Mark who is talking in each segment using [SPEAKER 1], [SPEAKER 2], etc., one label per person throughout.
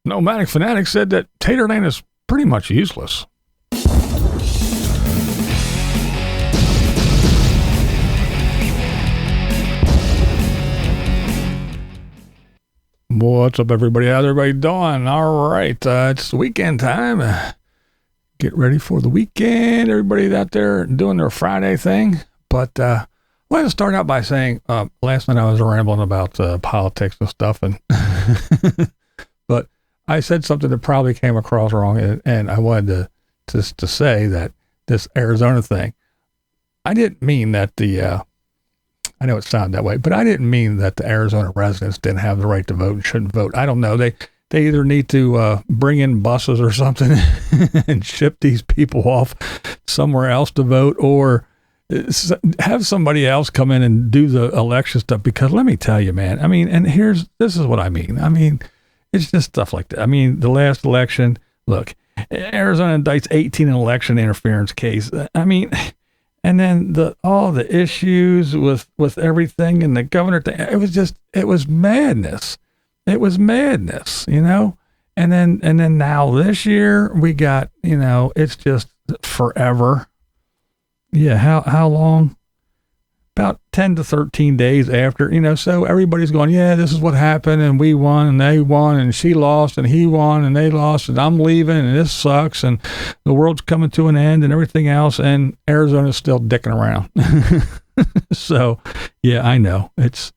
[SPEAKER 1] Nomadic Fanatic said that Taterland is pretty much useless. What's up, everybody? How's everybody doing? All right, it's weekend time. Get ready for the weekend. Everybody out there doing their Friday thing. But I want to start out by saying, last night I was rambling about politics and stuff, and but I said something that probably came across wrong, and I wanted to say that this Arizona thing, I didn't mean that I know it sounded that way, but I didn't mean that the Arizona residents didn't have the right to vote and shouldn't vote. I don't know. They either need to bring in buses or something and ship these people off somewhere else to vote, or have somebody else come in and do the election stuff. Because let me tell you, man, I mean, and this is what I mean. I mean, it's just stuff like that. I mean, the last election, look, Arizona indicts 18 in election interference case. I mean, and then all the issues with everything and the governor thing, it was madness. It was madness, you know? And then now this year we got, you know, it's just forever. Yeah. How long? About 10 to 13 days after, you know, so everybody's going, yeah, this is what happened, and we won and they won and she lost and he won and they lost and I'm leaving and this sucks and the world's coming to an end and everything else, and Arizona's still dicking around. So yeah, I know it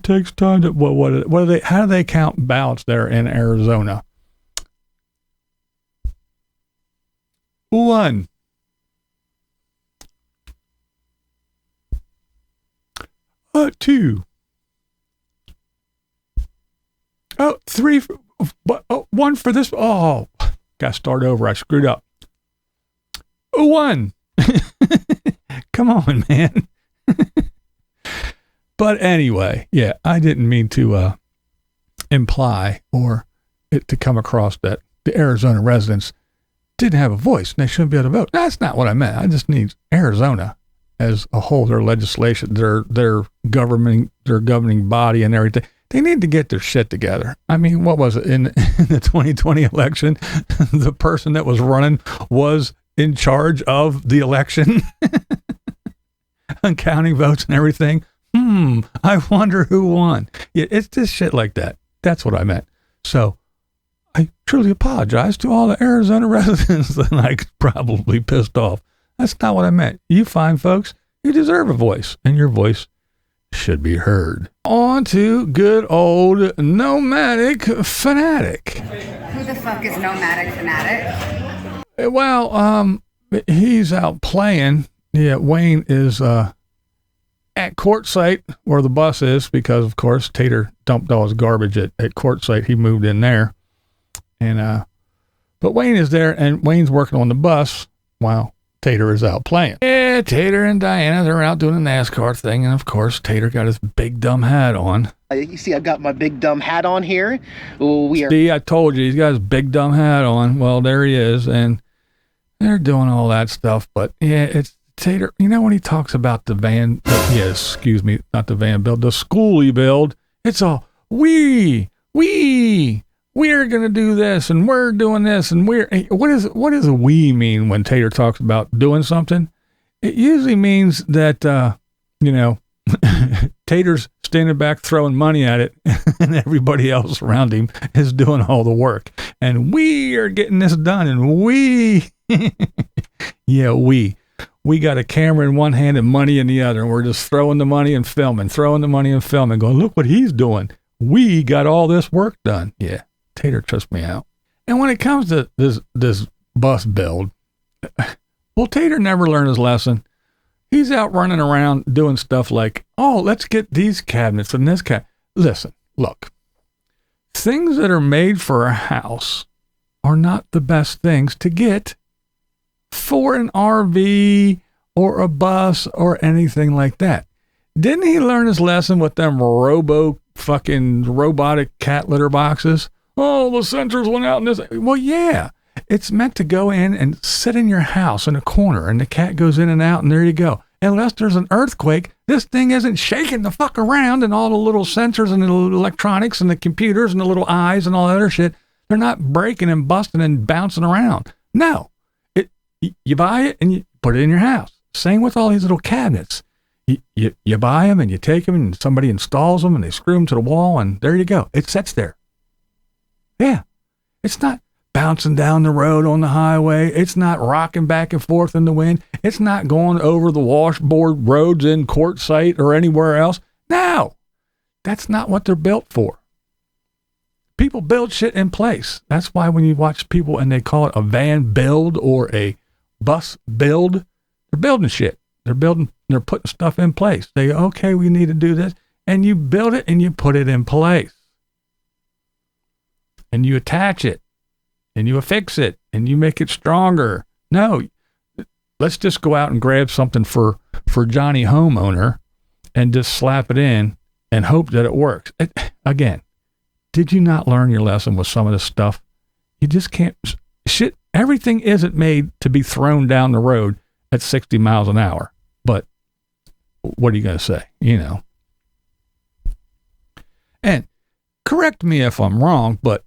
[SPEAKER 1] takes time to, how do they count ballots there in Arizona? 1, 2, 3, 1 for this. Oh, got to start over. I screwed up. 1. Come on, man. But anyway, yeah, I didn't mean to imply or it to come across that the Arizona residents didn't have a voice and they shouldn't be able to vote. That's not what I meant. I just need Arizona as a whole, their legislation, their governing body and everything. They need to get their shit together. I mean, what was it in the 2020 election? The person that was running was in charge of the election and counting votes and everything. I wonder who won. Yeah, it's just shit like that. That's what I meant. So I truly apologize to all the Arizona residents that I probably pissed off. That's not what I meant. You fine folks, you deserve a voice, and your voice should be heard. On to good old Nomadic Fanatic.
[SPEAKER 2] Who the fuck is Nomadic Fanatic?
[SPEAKER 1] Well, he's out playing. Yeah, Wayne is at Quartzsite where the bus is, because of course Tater dumped all his garbage at Quartzsite. He moved in there, and but Wayne is there, and Wayne's working on the bus while Tater is out playing. Yeah, Tater and Diana, they're out doing the NASCAR thing, and of course Tater got his big dumb hat on.
[SPEAKER 3] You see, I've got my big dumb hat on here.
[SPEAKER 1] See, I told you, he's got his big dumb hat on. Well, there he is, and they're doing all that stuff. But yeah, it's Tater. You know, when he talks about the van, excuse me, not the van build, the school he build, it's all we're going to do this, and we're doing this, and what does we mean when Tater talks about doing something? It usually means that, you know, Tater's standing back throwing money at it, and everybody else around him is doing all the work. And we are getting this done, and yeah, we got a camera in one hand and money in the other, and we're just throwing the money and filming, going, look what he's doing. We got all this work done. Yeah. Tater trips me out. And when it comes to this bus build, well, Tater never learned his lesson. He's out running around doing stuff like, oh, let's get these cabinets and this cabinet. Listen, look, things that are made for a house are not the best things to get for an RV or a bus or anything like that. Didn't he learn his lesson with them robotic cat litter boxes? Oh, the sensors went out in this. Well, yeah, it's meant to go in and sit in your house in a corner, and the cat goes in and out, and there you go. Unless there's an earthquake, this thing isn't shaking the fuck around, and all the little sensors and the little electronics and the computers and the little eyes and all that other shit, They're not breaking and busting and bouncing around. No. You buy it and you put it in your house. Same with all these little cabinets. You buy them and you take them and somebody installs them and they screw them to the wall and there you go. It sits there. Yeah. It's not bouncing down the road on the highway. It's not rocking back and forth in the wind. It's not going over the washboard roads in Quartzsite or anywhere else. No. That's not what they're built for. People build shit in place. That's why when you watch people and they call it a van build or a bus build, they're building shit. They're putting stuff in place. They go, okay, we need to do this. And you build it and you put it in place. And you attach it. And you affix it. And you make it stronger. No, let's just go out and grab something for Johnny Homeowner and just slap it in and hope that it works. Again, did you not learn your lesson with some of this stuff? You just can't. Shit, everything isn't made to be thrown down the road at 60 miles an hour. But what are you going to say? You know. And correct me if I'm wrong, but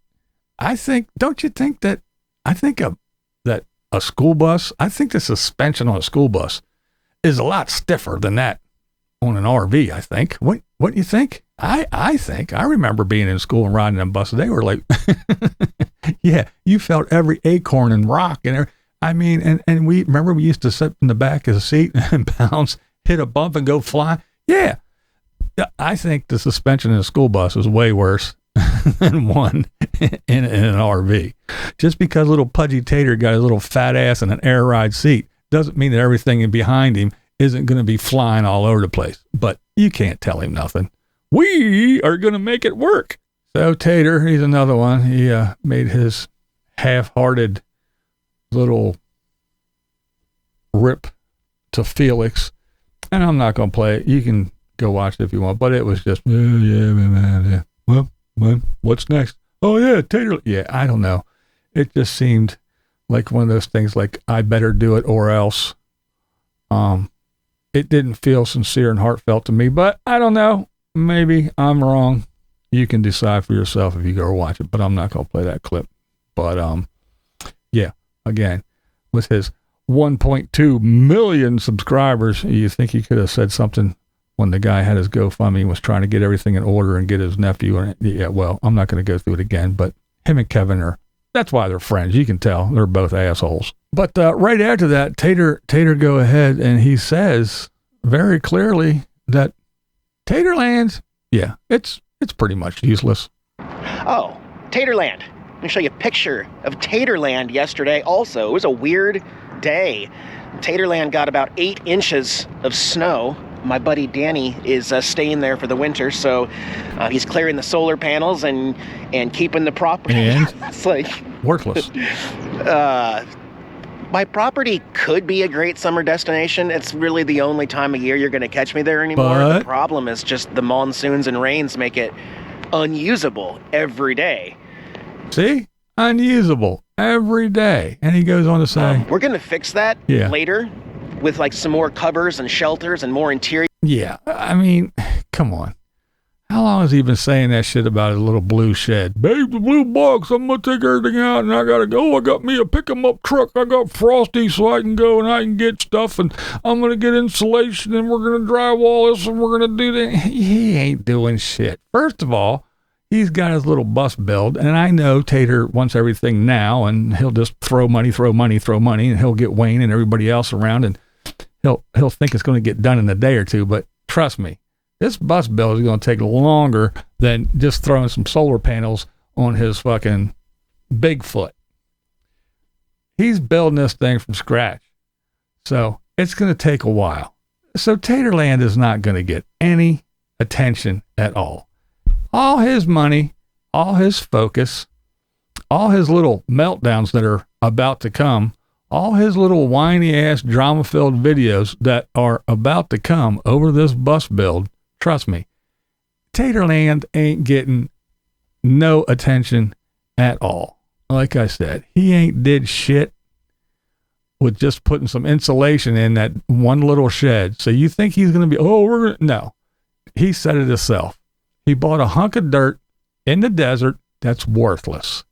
[SPEAKER 1] don't you think that, that a school bus, I think the suspension on a school bus is a lot stiffer than that on an RV, I think. What do you think? I think, I remember being in school and riding on buses. They were like, yeah, you felt every acorn and rock and and we used to sit in the back of the seat and bounce, hit a bump and go fly. Yeah. I think the suspension in a school bus is way worse than one in an RV. Just because little Pudgy Tater got his little fat ass in an air ride seat doesn't mean that everything behind him isn't going to be flying all over the place. But you can't tell him nothing. We are going to make it work. So Tater, he's another one. He made his half-hearted little rip to Felix. And I'm not going to play it. You can go watch it if you want. But it was just, yeah. Well, what's next? Oh, yeah, Tater. Yeah, I don't know. It just seemed like one of those things like, I better do it or else. It didn't feel sincere and heartfelt to me, but I don't know. Maybe I'm wrong. You can decide for yourself if you go watch it, but I'm not going to play that clip. But, yeah, again, with his 1.2 million subscribers, you think he could have said something when the guy had his GoFundMe and was trying to get everything in order and get his nephew. Yeah, well, I'm not going to go through it again, but him and Kevin that's why they're friends. You can tell they're both assholes. But right after that, Tater go ahead and he says very clearly that Taterland, yeah, it's pretty much useless.
[SPEAKER 3] Oh, Taterland. Let me show you a picture of Taterland yesterday. Also, it was a weird day. Taterland got about 8 inches of snow. My buddy Danny is staying there for the winter, so he's clearing the solar panels and keeping the property.
[SPEAKER 1] And
[SPEAKER 3] it's like
[SPEAKER 1] worthless.
[SPEAKER 3] My property could be a great summer destination. It's really the only time of year you're going to catch me there anymore.
[SPEAKER 1] But
[SPEAKER 3] the problem is just the monsoons and rains make it unusable every day.
[SPEAKER 1] See? Unusable every day. And he goes on to say,
[SPEAKER 3] we're going to fix that later with like some more covers and shelters and more interior.
[SPEAKER 1] Yeah, I mean, come on. How long has he been saying that shit about his little blue shed? Babe, the blue box, I'm going to take everything out and I got to go. I got me a pick-em-up truck. I got Frosty so I can go and I can get stuff and I'm going to get insulation and we're going to drywall this and we're going to do that. He ain't doing shit. First of all, he's got his little bus build and I know Tater wants everything now and he'll just throw money and he'll get Wayne and everybody else around and he'll think it's going to get done in a day or two. But trust me, this bus build is going to take longer than just throwing some solar panels on his fucking Bigfoot. He's building this thing from scratch. So it's going to take a while. So Taterland is not going to get any attention at all. All his money, all his focus, all his little meltdowns that are about to come, all his little whiny ass drama filled videos that are about to come over this bus build. Trust me, Taterland ain't getting no attention at all. Like I said, he ain't did shit with just putting some insulation in that one little shed. So you think he's going to be, no. He said it himself. He bought a hunk of dirt in the desert that's worthless.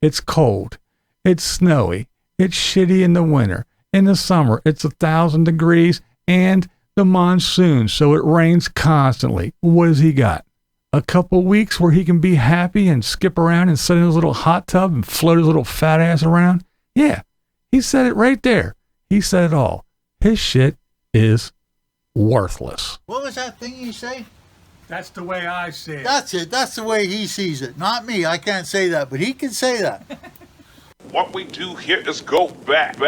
[SPEAKER 1] It's cold. It's snowy. It's shitty in the winter. In the summer, it's 1,000 degrees and the monsoon, so it rains constantly. What has he got? A couple weeks where he can be happy and skip around and sit in his little hot tub and float his little fat ass around? Yeah, he said it right there. He said it all. His shit is worthless.
[SPEAKER 4] What was that thing you say?
[SPEAKER 1] That's the way I see it.
[SPEAKER 4] That's it. That's the way he sees it. Not me. I can't say that, but he can say that.
[SPEAKER 5] What we do here is go back.